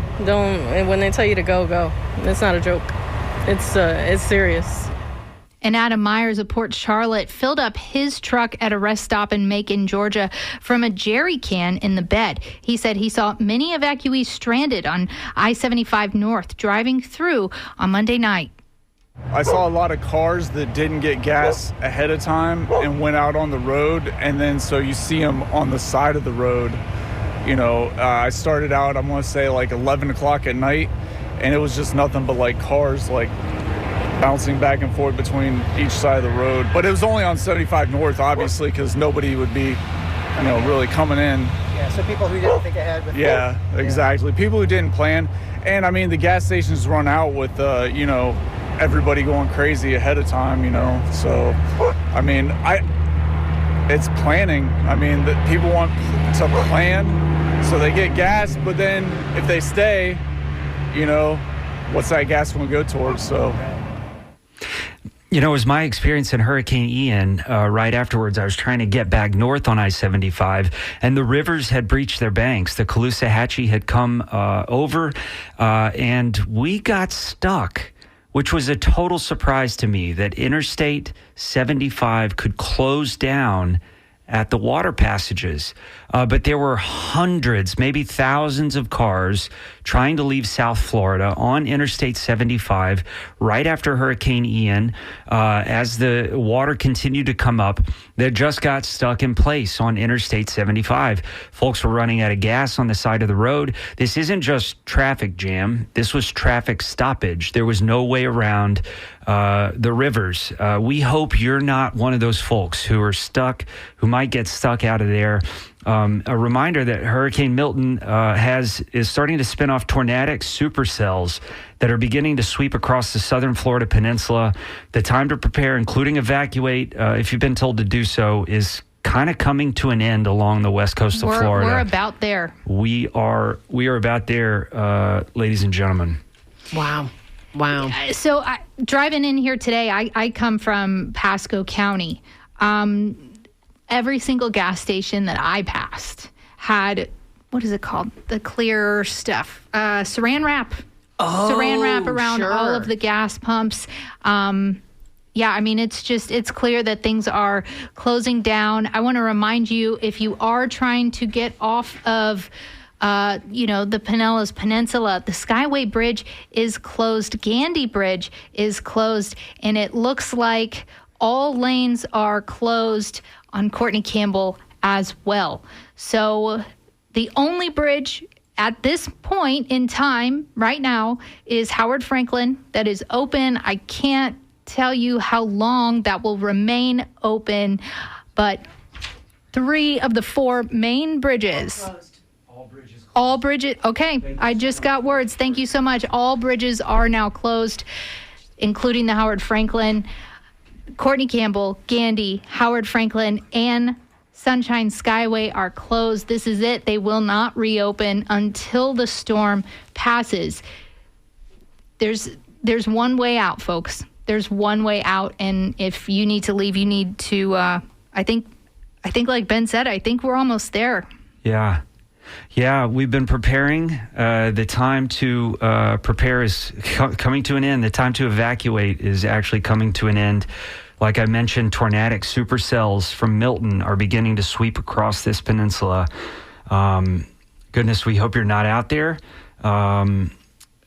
when they tell you to go. It's not a joke. It's serious. And Adam Myers of Port Charlotte filled up his truck at a rest stop in Macon, Georgia, from a jerry can in the bed. He said he saw many evacuees stranded on I-75 North driving through on Monday night. I saw a lot of cars that didn't get gas ahead of time and went out on the road, and then so you see them on the side of the road. I started out, I'm going to say, like 11 o'clock at night, and it was just nothing but like cars bouncing back and forth between each side of the road. But it was only on 75 North, obviously, because nobody would be, really coming in. Yeah, so people who didn't think ahead. Exactly. People who didn't plan. And, the gas stations run out with, everybody going crazy ahead of time, So, it's planning. That people want to plan, so they get gas, but then if they stay, what's that gas going to go towards? So. It was my experience in Hurricane Ian. Right afterwards, I was trying to get back north on I-75, and the rivers had breached their banks. The Caloosahatchee had come over, and we got stuck, which was a total surprise to me that Interstate 75 could close down at the water passages. But there were hundreds, maybe thousands of cars trying to leave South Florida on Interstate 75 right after Hurricane Ian. As the water continued to come up, they just got stuck in place on Interstate 75. Folks were running out of gas on the side of the road. This isn't just traffic jam. This was traffic stoppage. There was no way around the rivers. We hope you're not one of those folks who are stuck, who might get stuck out of there. A reminder that Hurricane Milton is starting to spin off tornadic supercells that are beginning to sweep across the southern Florida peninsula. The time to prepare, including evacuate, if you've been told to do so, is kind of coming to an end along the west coast of Florida. We're about there. We are about there, ladies and gentlemen. Wow. So driving in here today, I come from Pasco County. Every single gas station that I passed had, what is it called? The clear stuff. Saran wrap. Saran wrap around all of the gas pumps. It's clear that things are closing down. I want to remind you, if you are trying to get off of the Pinellas Peninsula, the Skyway Bridge is closed. Gandy Bridge is closed, and it looks like all lanes are closed on Courtney Campbell as well. So the only bridge at this point in time, right now, is Howard Franklin that is open. I can't tell you how long that will remain open, but 3 of the 4 main bridges. All bridges. Okay, I just got words. Thank you so much. All bridges are now closed, including the Howard Franklin, Courtney Campbell, Gandy, Howard Franklin, and Sunshine Skyway are closed. This is it. They will not reopen until the storm passes. There's one way out, folks. There's one way out, and if you need to leave, you need to. I think, like Ben said, I think we're almost there. Yeah, we've been preparing. The time to prepare is coming to an end. The time to evacuate is actually coming to an end. Like I mentioned, tornadic supercells from Milton are beginning to sweep across this peninsula. Goodness, we hope you're not out there.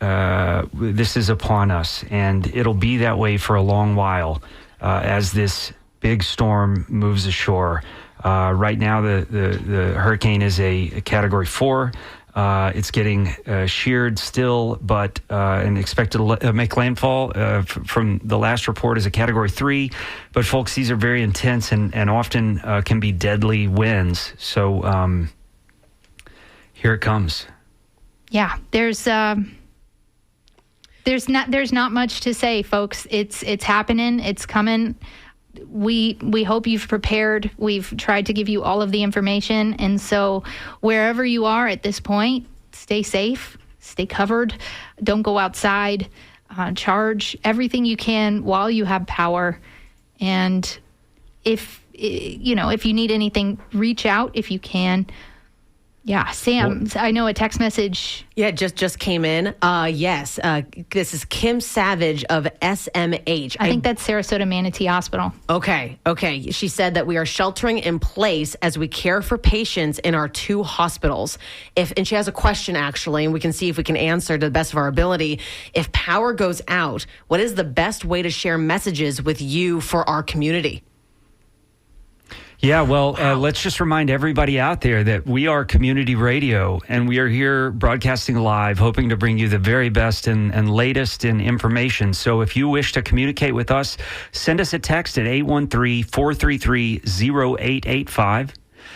This is upon us, and it'll be that way for a long while as this big storm moves ashore. Right now, the hurricane is a Category 4. It's getting sheared still, but and expected to make landfall from the last report as a Category 3. But folks, these are very intense and often can be deadly winds. So here it comes. Yeah, there's not much to say, folks. It's happening. It's coming. We hope you've prepared. We've tried to give you all of the information. And so wherever you are at this point, stay safe, stay covered. Don't go outside. Charge everything you can while you have power. And if you need anything, reach out if you can. Yeah, Sam, I know a text message. Yeah, just came in. Yes, this is Kim Savage of SMH. I think that's Sarasota Manatee Hospital. Okay. She said that we are sheltering in place as we care for patients in our 2 hospitals. And she has a question, actually, and we can see if we can answer to the best of our ability. If power goes out, what is the best way to share messages with you for our community? Yeah, well, let's just remind everybody out there that we are community radio, and we are here broadcasting live, hoping to bring you the very best and latest in information. So if you wish to communicate with us, send us a text at 813-433-0885.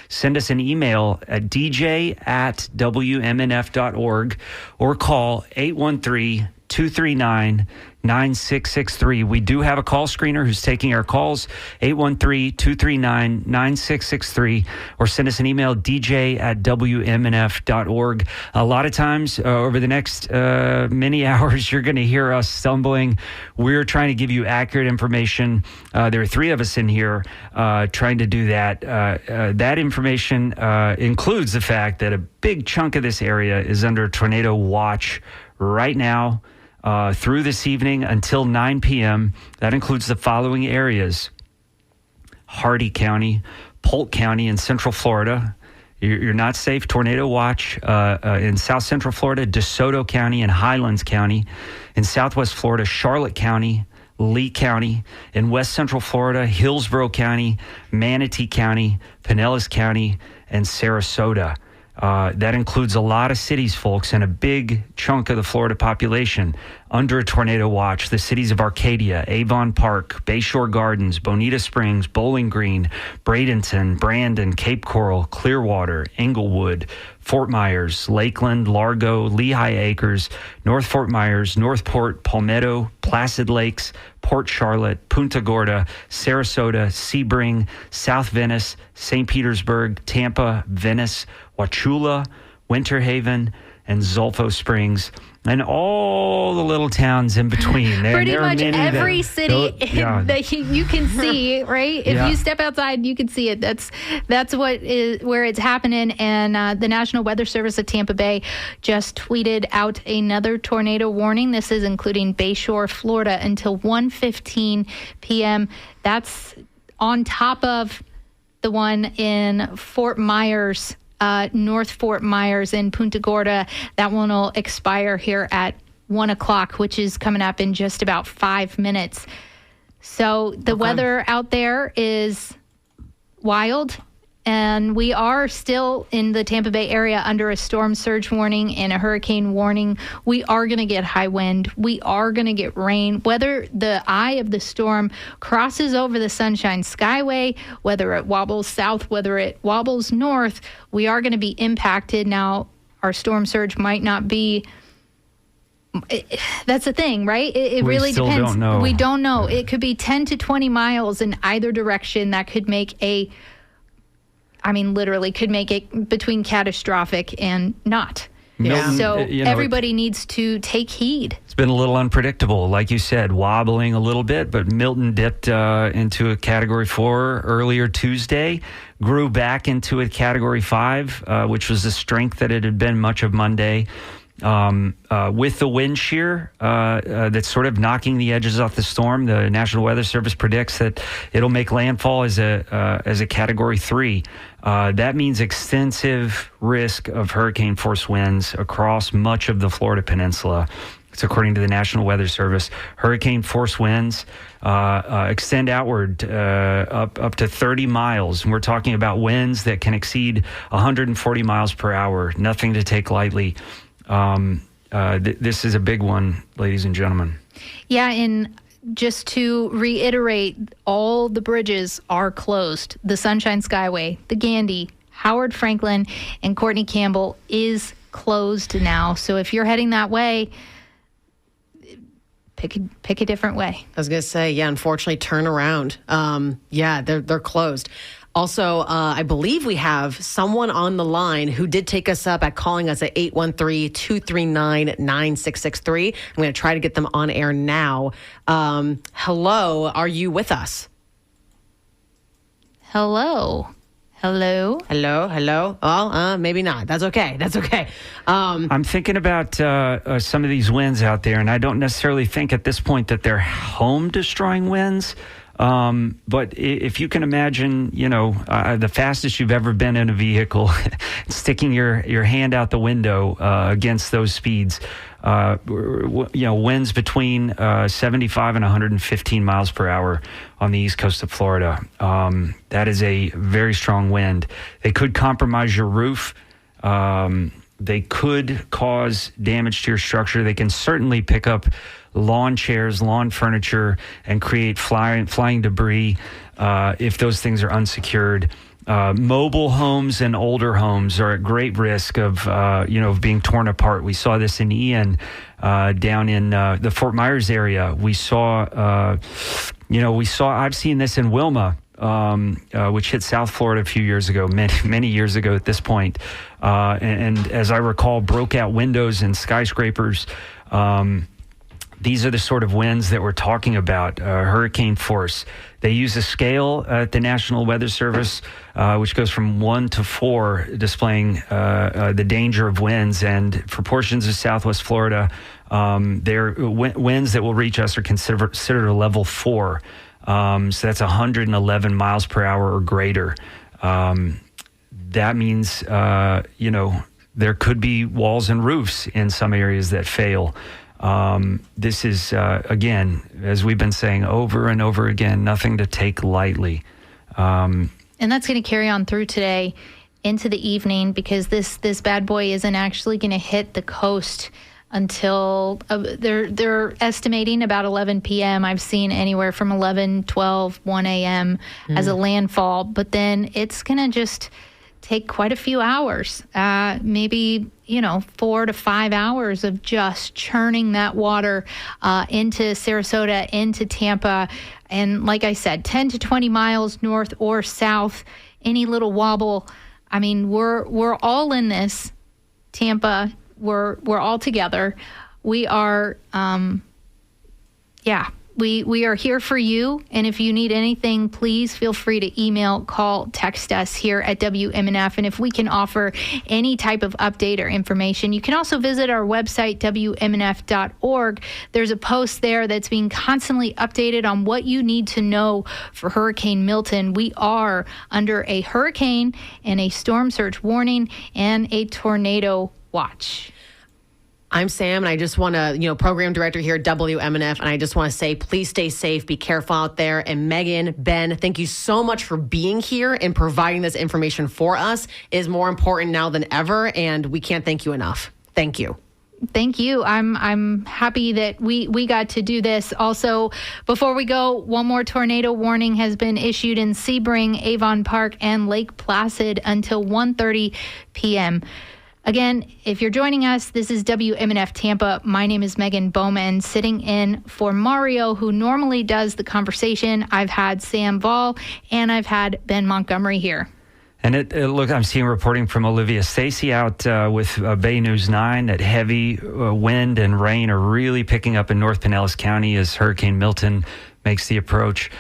Send us an email at dj@wmnf.org or call 813-239-9663. We do have a call screener who's taking our calls, 813-239-9663, or send us an email, dj@wmnf.org. A lot of times over the next many hours, you're going to hear us stumbling. We're trying to give you accurate information. There are 3 of us in here trying to do that. That information includes the fact that a big chunk of this area is under tornado watch right now. Through this evening until 9 p.m. That includes the following areas: Hardee County, Polk County in Central Florida. You're not safe. Tornado watch in South Central Florida, DeSoto County and Highlands County. In Southwest Florida, Charlotte County, Lee County. In West Central Florida, Hillsborough County, Manatee County, Pinellas County, and Sarasota. That includes a lot of cities, folks, and a big chunk of the Florida population under a tornado watch. The cities of Arcadia, Avon Park, Bayshore Gardens, Bonita Springs, Bowling Green, Bradenton, Brandon, Cape Coral, Clearwater, Englewood, Fort Myers, Lakeland, Largo, Lehigh Acres, North Fort Myers, Northport, Palmetto, Placid Lakes, Port Charlotte, Punta Gorda, Sarasota, Sebring, South Venice, St. Petersburg, Tampa, Venice, Wauchula, Winter Haven, and Zolfo Springs, and all the little towns in between. Pretty much every city that you can see, right? If you step outside, you can see it. That's where it's happening. And the National Weather Service of Tampa Bay just tweeted out another tornado warning. This is including Bayshore, Florida, until 1:15 p.m. That's on top of the one in Fort Myers, North Fort Myers in Punta Gorda. That one will expire here at 1 o'clock, which is coming up in just about 5 minutes. So the weather out there is wild, and we are still in the Tampa Bay area under a storm surge warning and a hurricane warning. We are going to get high wind. We are going to get rain. Whether the eye of the storm crosses over the Sunshine Skyway, whether it wobbles south, whether it wobbles north, we are going to be impacted. Now, our storm surge might not be. That's the thing, right? It really still depends. Don't know. We don't know. It could be 10 to 20 miles in either direction. That could make literally could make it between catastrophic and not. Milton, So everybody needs to take heed. It's been a little unpredictable, like you said, wobbling a little bit, but Milton dipped into a Category 4 earlier Tuesday, grew back into a Category 5, which was the strength that it had been much of Monday. With the wind shear that's sort of knocking the edges off the storm, the National Weather Service predicts that it'll make landfall as a Category 3. That means extensive risk of hurricane force winds across much of the Florida Peninsula. It's according to the National Weather Service. Hurricane force winds extend outward up to 30 miles. And we're talking about winds that can exceed 140 miles per hour. Nothing to take lightly. This is a big one, ladies and gentlemen. Yeah, and just to reiterate, all the bridges are closed. The Sunshine Skyway, the Gandy, Howard Franklin, and Courtney Campbell is closed now. So if you're heading that way, pick a different way. I was going to say, unfortunately, turn around. They're closed. Also, I believe we have someone on the line who did take us up at calling us at 813-239-9663. I'm going to try to get them on air now. Hello, are you with us? Hello. Hello. Well, maybe not. That's okay. I'm thinking about some of these winds out there, and I don't necessarily think at this point that they're home-destroying winds. But if you can imagine, the fastest you've ever been in a vehicle, sticking your hand out the window against those speeds, winds between 75 and 115 miles per hour on the east coast of Florida. That is a very strong wind. They could compromise your roof. They could cause damage to your structure. They can certainly pick up lawn chairs, lawn furniture, and create flying debris if those things are unsecured. Mobile homes and older homes are at great risk of being torn apart. We saw this in Ian down in the Fort Myers area. I've seen this in Wilma, which hit South Florida a few years ago, many years ago at this point. And as I recall, broke out windows in skyscrapers. These are the sort of winds that we're talking about, hurricane force. They use a scale at the National Weather Service, which goes from 1 to 4, displaying the danger of winds. And for portions of Southwest Florida, they're winds that will reach us are considered a level 4. So that's 111 miles per hour or greater. That means, there could be walls and roofs in some areas that fail. This is, again, as we've been saying over and over again, nothing to take lightly. And that's going to carry on through today into the evening, because this bad boy isn't actually going to hit the coast until they're estimating about 11 p.m. I've seen anywhere from 11, 12, 1 a.m. as a landfall, but then it's going to just take quite a few hours, maybe 4 to 5 hours of just churning that water into Sarasota, into Tampa. And like I said, 10 to 20 miles north or south, any little wobble. I mean, we're all in this. Tampa, we're all together. We are, We are here for you, and if you need anything, please feel free to email, call, text us here at WMNF, and if we can offer any type of update or information, you can also visit our website, WMNF.org. There's a post there that's being constantly updated on what you need to know for Hurricane Milton. We are under a hurricane and a storm surge warning and a tornado watch. I'm Sam, and I just want to, program director here at WMNF, and I just want to say, please stay safe, be careful out there. And Megan, Ben, thank you so much for being here and providing this information for us. It is more important now than ever, and we can't thank you enough. Thank you. Thank you. I'm happy that we got to do this. Also, before we go, one more tornado warning has been issued in Sebring, Avon Park, and Lake Placid until 1:30 p.m. Again, if you're joining us, this is WMNF Tampa. My name is Megan Bowman, sitting in for Mario, who normally does the conversation. I've had Sam Vall, and I've had Ben Montgomery here. And look, I'm seeing reporting from Olivia Stacy out with Bay News 9 that heavy wind and rain are really picking up in North Pinellas County as Hurricane Milton makes the approach.